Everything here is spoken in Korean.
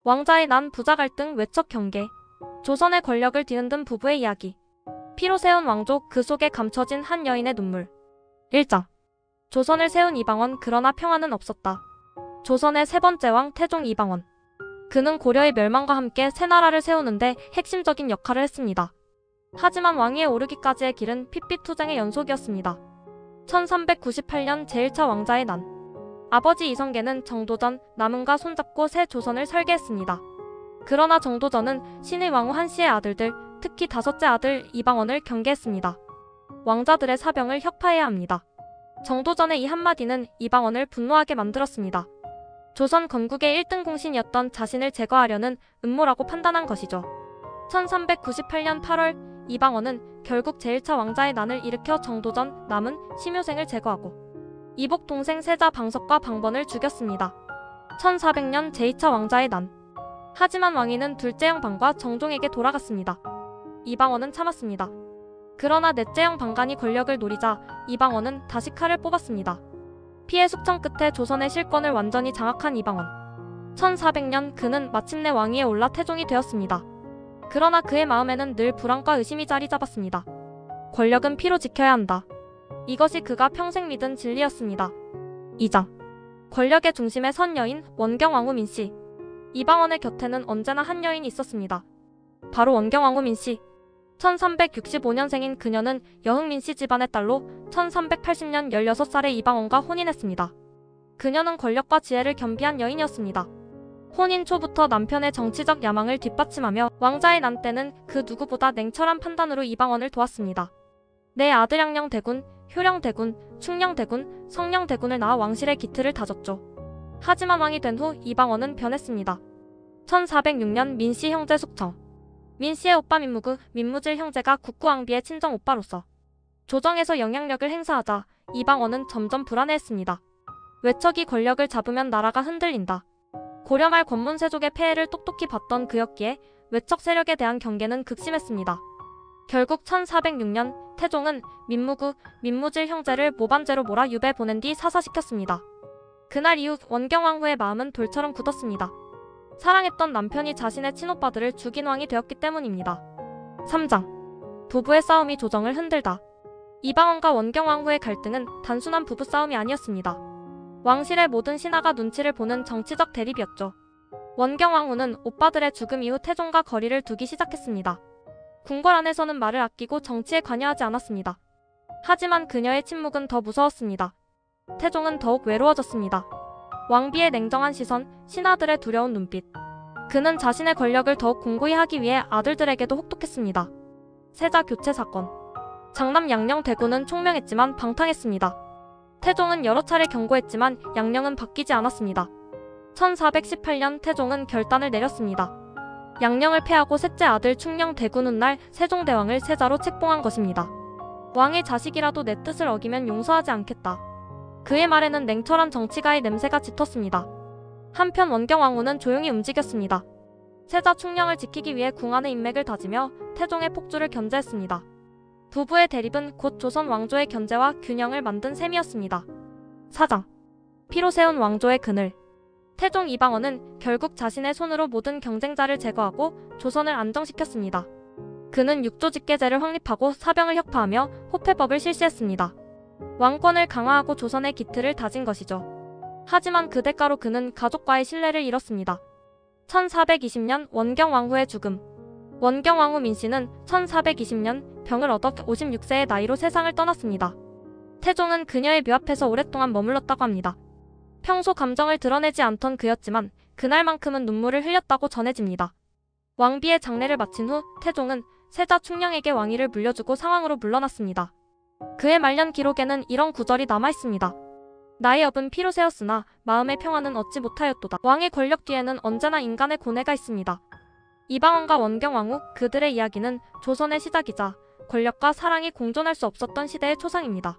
왕자의 난, 부자 갈등, 외척 경계. 조선의 권력을 뒤흔든 부부의 이야기. 피로 세운 왕족, 그 속에 감춰진 한 여인의 눈물. 1장. 조선을 세운 이방원, 그러나 평화는 없었다. 조선의 세 번째 왕 태종 이방원. 그는 고려의 멸망과 함께 새 나라를 세우는데 핵심적인 역할을 했습니다. 하지만 왕위에 오르기까지의 길은 핏빛투쟁의 연속이었습니다. 1398년 제1차 왕자의 난. 아버지 이성계는 정도전, 남은과 손잡고 새 조선을 설계했습니다. 그러나 정도전은 신의 왕후 한씨의 아들들, 특히 다섯째 아들 이방원을 경계했습니다. 왕자들의 사병을 혁파해야 합니다. 정도전의 이 한마디는 이방원을 분노하게 만들었습니다. 조선 건국의 1등 공신이었던 자신을 제거하려는 음모라고 판단한 것이죠. 1398년 8월 이방원은 결국 제1차 왕자의 난을 일으켜 정도전, 남은, 심효생을 제거하고 이복 동생 세자 방석과 방번을 죽였습니다. 1400년 제2차 왕자의 난. 하지만 왕위는 둘째 형 방과 정종에게 돌아갔습니다. 이방원은 참았습니다. 그러나 넷째 형 방간이 권력을 노리자 이방원은 다시 칼을 뽑았습니다. 피해 숙청 끝에 조선의 실권을 완전히 장악한 이방원. 1400년 그는 마침내 왕위에 올라 태종이 되었습니다. 그러나 그의 마음에는 늘 불안과 의심이 자리 잡았습니다. 권력은 피로 지켜야 한다. 이것이 그가 평생 믿은 진리였습니다. 2장. 권력의 중심에 선 여인, 원경왕후 민씨. 이방원의 곁에는 언제나 한 여인이 있었습니다. 바로 원경왕후 민씨. 1365년생인 그녀는 여흥 민씨 집안의 딸로 1380년 16살의 이방원과 혼인했습니다. 그녀는 권력과 지혜를 겸비한 여인이었습니다. 혼인 초부터 남편의 정치적 야망을 뒷받침하며 왕자의 난 때는 그 누구보다 냉철한 판단으로 이방원을 도왔습니다. 내 아들 양녕대군, 효령대군, 충녕대군, 성녕대군을 낳아 왕실의 기틀을 다졌죠. 하지만 왕이 된 후 이방원은 변했습니다. 1406년 민씨 형제 숙청. 민씨의 오빠 민무구, 민무질 형제가 국구왕비의 친정 오빠로서 조정에서 영향력을 행사하자 이방원은 점점 불안해했습니다. 외척이 권력을 잡으면 나라가 흔들린다. 고려 말 권문세족의 폐해를 똑똑히 봤던 그였기에 외척 세력에 대한 경계는 극심했습니다. 결국 1406년 태종은 민무구, 민무질 형제를 모반죄로 몰아 유배 보낸 뒤 사사시켰습니다. 그날 이후 원경왕후의 마음은 돌처럼 굳었습니다. 사랑했던 남편이 자신의 친오빠들을 죽인 왕이 되었기 때문입니다. 3장. 부부의 싸움이 조정을 흔들다. 이방원과 원경왕후의 갈등은 단순한 부부싸움이 아니었습니다. 왕실의 모든 신하가 눈치를 보는 정치적 대립이었죠. 원경왕후는 오빠들의 죽음 이후 태종과 거리를 두기 시작했습니다. 궁궐 안에서는 말을 아끼고 정치에 관여하지 않았습니다. 하지만 그녀의 침묵은 더 무서웠습니다. 태종은 더욱 외로워졌습니다. 왕비의 냉정한 시선, 신하들의 두려운 눈빛. 그는 자신의 권력을 더욱 공고히 하기 위해 아들들에게도 혹독했습니다. 세자 교체 사건. 장남 양녕대군은 총명했지만 방탕했습니다. 태종은 여러 차례 경고했지만 양녕은 바뀌지 않았습니다. 1418년 태종은 결단을 내렸습니다. 양녕을 패하고 셋째 아들 충녕대군 훗날 세종대왕을 세자로 책봉한 것입니다. 왕의 자식이라도 내 뜻을 어기면 용서하지 않겠다. 그의 말에는 냉철한 정치가의 냄새가 짙었습니다. 한편 원경왕후는 조용히 움직였습니다. 세자 충녕을 지키기 위해 궁 안의 인맥을 다지며 태종의 폭주를 견제했습니다. 부부의 대립은 곧 조선 왕조의 견제와 균형을 만든 셈이었습니다. 4장. 피로 세운 왕조의 그늘. 태종 이방원은 결국 자신의 손으로 모든 경쟁자를 제거하고 조선을 안정시켰습니다. 그는 육조직계제를 확립하고 사병을 혁파하며 호패법을 실시했습니다. 왕권을 강화하고 조선의 기틀을 다진 것이죠. 하지만 그 대가로 그는 가족과의 신뢰를 잃었습니다. 1420년 원경왕후의 죽음. 원경왕후 민씨는 1420년 병을 얻어 56세의 나이로 세상을 떠났습니다. 태종은 그녀의 묘 앞에서 오랫동안 머물렀다고 합니다. 평소 감정을 드러내지 않던 그였지만 그날만큼은 눈물을 흘렸다고 전해집니다. 왕비의 장례를 마친 후 태종은 세자 충녕에게 왕위를 물려주고 상황으로 물러났습니다. 그의 말년 기록에는 이런 구절이 남아있습니다. 나의 업은 피로 세웠으나 마음의 평화는 얻지 못하였도다. 왕의 권력 뒤에는 언제나 인간의 고뇌가 있습니다. 이방원과 원경왕후, 그들의 이야기는 조선의 시작이자 권력과 사랑이 공존할 수 없었던 시대의 초상입니다.